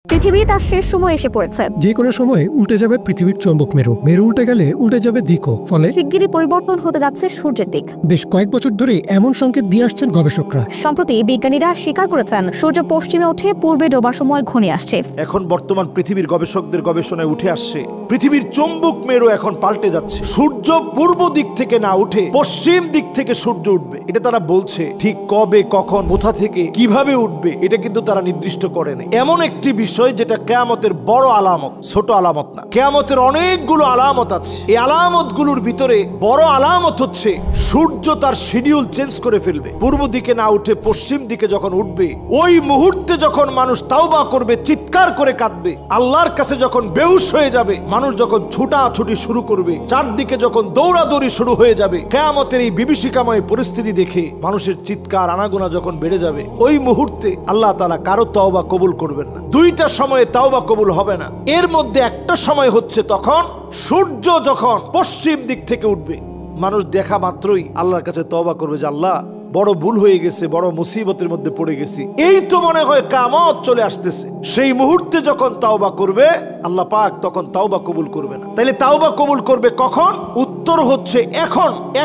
পৃথিবী তার শেষ সময় এসে পড়েছে। যে কোনো সময় উল্টে যাবে পৃথিবীর চৌম্বক মেরু। মেরু উল্টে গেলে উল্টে যাবে দিকও। ফলে শিগগিরই পরিবর্তন হতে যাচ্ছে সূর্যের দিক। বেশ কয়েক বছর ধরে এমন সংকেত দিয়ে আসছেন গবেষকরা। সম্প্রতি বিজ্ঞানীরা স্বীকার করেছেন সূর্য পশ্চিমে উঠে পূর্বে ডোবার সময় ঘনিয়ে আসছে। এখন বর্তমান পৃথিবীর গবেষকদের গবেষণায় উঠে আসছে পৃথিবীর চৌম্বক মেরু এখন পাল্টে যাচ্ছে। সূর্য পূর্ব দিক থেকে না উঠে পশ্চিম দিক থেকে সূর্য উঠবে। এটা তারা বলছে, ঠিক কবে, কখন, কোথা থেকে, কিভাবে উঠবে এটা কিন্তু তারা নির্দিষ্ট করেনি। এমন একটি বিষয় যেটা কিয়ামতের বড় আলামত, ছোট আলামত না। কিয়ামতের অনেকগুলো আলামত আছে। এই আলামতগুলোর ভিতরে বড় আলামত হচ্ছে সূর্য তার শিডিউল চেঞ্জ করে ফেলবে। পূর্ব দিকে না উঠে পশ্চিম দিকে যখন উঠবে, ওই মুহূর্তে যখন মানুষ তাওবা করবে, চিৎকার করে কাঁদবে, আল্লাহর কাছে যখন বেহুশ হয়ে যাবে, মানুষ যখন ছুটাছুটি শুরু করবে, চারদিকে যখন দৌড়াদৌড়ি শুরু হয়ে যাবে, কিয়ামতের এই বিভীষিকাময় পরিস্থিতি দেখে মানুষের চিৎকার আনাগোনা যখন বেড়ে যাবে, ওই মুহূর্তে আল্লাহ তাআলা কারো তওবা কবুল করবেন না। দুইটা সময়ে তাওবা কবুল হবে না। এর মধ্যে একটা সময় হচ্ছে তখন সূর্য যখন পশ্চিম দিক থেকে উঠবে, মানুষ দেখা মাত্রই আল্লাহর কাছে তওবা করবে যে আল্লাহ বড় ভুল হয়ে গেছে, বড় মুসিবতের মধ্যে পড়ে গেছি, এই তো মনে হয় কিয়ামত চলে আসতেছে। সেই মুহূর্তে যখন তাওবা করবে আল্লাহ পাক তখন তাওবা কবুল করবে না। তাইলে তাওবা কবুল করবে কখন? উত্তর হচ্ছে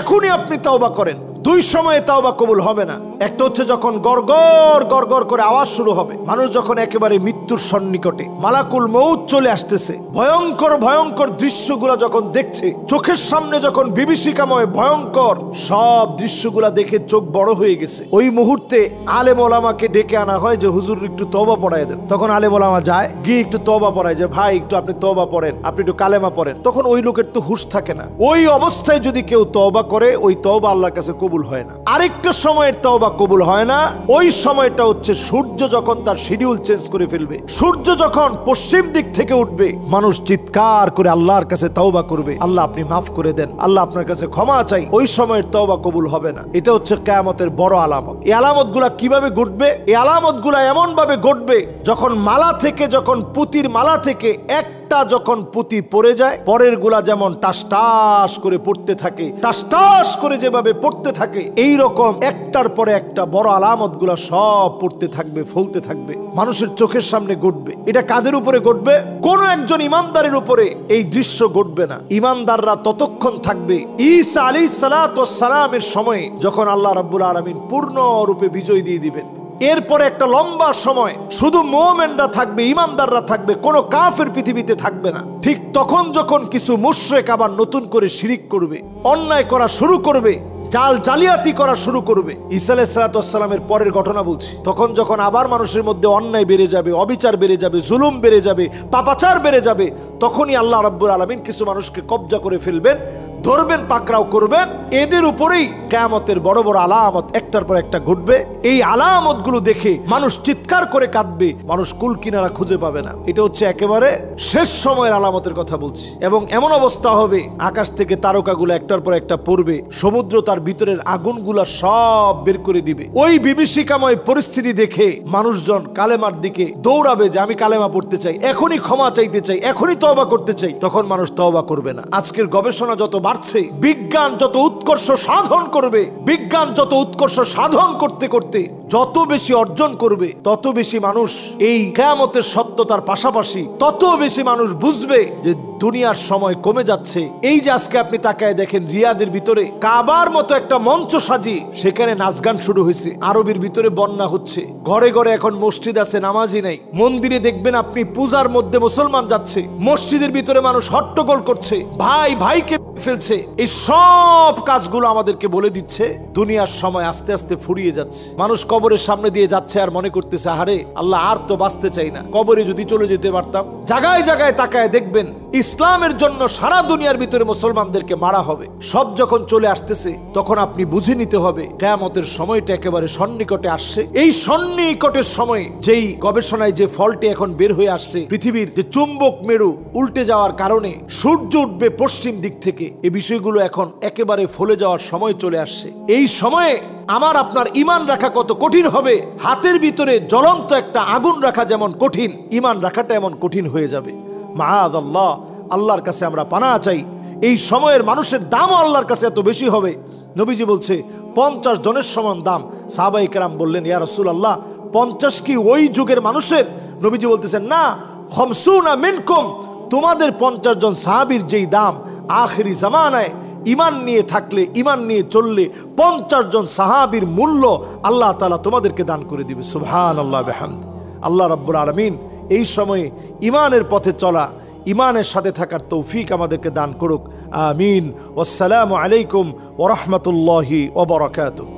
এখনই আপনি তাওবা করেন। দুই সময়ে তাওবা কবুল হবে না। একটা হচ্ছে যখন গড়গড় গড়গড় করে আওয়াজ শুরু হবে, মানুষ যখন একেবারে মৃত্যুর সন্নিকটে, মালাকুল মউত চলে আসতেছে, ভয়ঙ্কর ভয়ঙ্কর দৃশ্যগুলা যখন দেখছে, চোখের সামনে যখন বিভীষিকাময় ভয়ঙ্কর সব দৃশ্যগুলা দেখে চোখ বড় হয়ে গেছে, ওই মুহূর্তে আলেম ওলামাকে ডেকে আনা হয় যে হুজুর একটু তওবা পড়ায় দেন। তখন আলেম ওলামা যায়, গিয়ে একটু তওবা পড়ায় যে ভাই একটু আপনি তওবা পড়েন, আপনি একটু কালেমা পড়েন। তখন ওই লোকের তো হুঁশ থাকে না। ওই অবস্থায় যদি কেউ তওবা করে, ওই তওবা আল্লাহর কাছে কবুল হয় না। আরেকটা সময়ের তওবা কবুল হয় না, ওই সময়টা হচ্ছে সূর্য যখন তার শিডিউল চেঞ্জ করে ফেলবে। সূর্য যখন পশ্চিম দিক থেকে উঠবে, মানুষ চিৎকার করে আল্লাহর কাছে তওবা করবে, আল্লাহ আপনি মাফ করে দেন, আল্লাহ আপনার কাছে ক্ষমা চাই। ওই সময়ের তওবা কবুল হবে না। এটা হচ্ছে কিয়ামতের বড় আলামত। এই আলামতগুলা কিভাবে ঘটবে? এই আলামতগুলা এমন ভাবে ঘটবে যখন মালা থেকে, যখন পুতির মালা থেকে একটা যখন পুঁতি পড়ে যায়, পরের গুলা যেমন টাস টাস করে পড়তে থাকে, টাস টাস করে যেভাবে পড়তে থাকে, এই রকম একটার পরে একটা বড় আলামত গুলা সব পড়তে থাকবে, ফলতে থাকবে, মানুষের চোখের সামনে ঘটবে। এটা কাদের উপরে ঘটবে? কোন একজন ইমানদারের উপরে এই দৃশ্য ঘটবে না। ইমানদাররা ততক্ষণ থাকবে ঈসা আলাইহিস সালাতু ওয়াস সালামের সময়ে, যখন আল্লাহ রাব্বুল আলামিন পূর্ণরূপে বিজয় দিয়ে দিবেন। এরপরে একটা লম্বা সময় শুধু মুমিনরা থাকবে, ইমানদাররা থাকবে, কোনো কাফের পৃথিবীতে থাকবে না। ঠিক তখন যখন কিছু মুশরিক আবার নতুন করে শিরিক করবে, অন্যায় করা শুরু করবে, জালিয়াতি করা শুরু করবে। ঈসা আলাইহিস সালাতু ওয়াস সালামের পরের ঘটনা বলছি। তখন যখন আবার মানুষের মধ্যে অন্যায় বেড়ে যাবে, অবিচার বেড়ে যাবে, জুলুম বেড়ে যাবে, পাপাচার বেড়ে যাবে, তখনই আল্লাহ রাব্বুল আলামিন কিছু মানুষকে কবজা করে ফেলবেন, ধরবেন, পাকড়াও করবেন। এদের উপরেই কিয়ামতের বড় বড় আলামত একটার পর একটা ঘটবে। এই আলামতগুলো দেখে মানুষ চিৎকার করে কাঁদবে, মানুষ কুল কিনারা খুঁজে পাবে না। এটা হচ্ছে একেবারে শেষ সময়ের আলামতের কথা বলছি। এবং এমন অবস্থা হবে, আকাশ থেকে তারকাগুলো একটার পর একটা পড়বে, সমুদ্র তার ভিতরের আগুনগুলা সব বের করে দিবে। ওই বিভীষিকাময় পরিস্থিতি দেখে মানুষজন কালেমার দিকে দৌড়াবে যে আমি কালেমা পড়তে চাই, এখনই ক্ষমা চাইতে চাই, এখনই তওবা করতে চাই। তখন মানুষ তওবা করবে না। আজকের গবেষণা যত বাড়ছে, বিজ্ঞান যত উৎকর্ষ সাধন করবে, বিজ্ঞান যত উৎকর্ষ সাধন করতে করতে যত বেশি অর্জন করবে, তত বেশি মানুষ এই কিয়ামতের সত্যতার পাশাপাশি তত বেশি মানুষ বুঝবে যে দুনিয়ার সময় কমে যাচ্ছে। এই যে আজকে আপনি তাকায় দেখেন, রিয়াদের ভিতরে কাবার মতো একটা মঞ্চ সাজিয়ে সেখানে নাচ গান শুরু হয়েছে। আরবের ভিতরে বন্যা হচ্ছে, ঘরে ঘরে এখন মসজিদ আছে, নামাজই নাই। মন্দিরে দেখবেন আপনি পূজার মধ্যে মুসলমান যাচ্ছে, মসজিদের ভিতরে মানুষ হট্টগোল করছে, ভাই ভাইকে ফেলছে। এই সব কাজগুলো আমাদেরকে বলে দিচ্ছে দুনিয়ার সময় আস্তে আস্তে ফুরিয়ে যাচ্ছে। মানুষ কবরের সামনে দিয়ে যাচ্ছে আর মনে করতেছে, আরে আল্লাহ আর তো বাঁচতে চাই না, কবরে যদি চলে যেতে পারতাম। জায়গায় জায়গায় তাকায় দেখবেন ইসলামের জন্য সারা দুনিয়ার ভিতরে মুসলমানদেরকে মারা হবে। সব যখন চলে আসতেছে, তখন আপনি বুঝে নিতে হবে কিয়ামতের সময়টা একেবারে সন্নিকটে আসছে। এই সন্নিকটের সময়ে যেই গবেষণায় যে ফলটি এখন বের হয়ে আসছে, পৃথিবীর যে চুম্বক মেরু উল্টে যাওয়ার কারণে সূর্য উঠবে পশ্চিম দিক থেকে, এই বিষয়গুলো এখন একেবারে ফলে যাওয়ার সময় চলে আসছে। এই সময়ে আমার আপনার ঈমান রাখা কত কঠিন হবে। হাতের ভিতরে জ্বলন্ত একটা আগুন রাখা যেমন কঠিন, ঈমান রাখাটা এমন কঠিন হয়ে যাবে। মাআযাল্লাহ, আল্লাহর কাছে আমরা পানাহ চাই। এই সময়ের মানুষের দামও আল্লাহর কাছে এত বেশি হবে। নবীজি বলছে 50 জনের সমান দাম। সাহাবায়ে কেরাম বললেন, ইয়া রাসূলুল্লাহ, 50 কি ওই যুগের মানুষের নবীজি বলতেছেন না, খমসুনা মিনকুম, তোমাদের 50 জন সাহাবীর যেই দাম আখিরি জামানায় ইমান নিয়ে থাকলে, ইমান নিয়ে চললে 50 জন সাহাবীর মূল্য আল্লাহ তাআলা তোমাদেরকে দান করে দিবে। সুবহানাল্লাহ বিহামদি। আল্লাহ রাব্বুল আলামিন এই সময়ে ইমানের পথে চলা, ইমানের সাথে থাকার তৌফিক আমাদেরকে দান করুক। আমিন। ওয়াসসালামু আলাইকুম ওয়া রাহমাতুল্লাহি ওয়া বারাকাতুহু।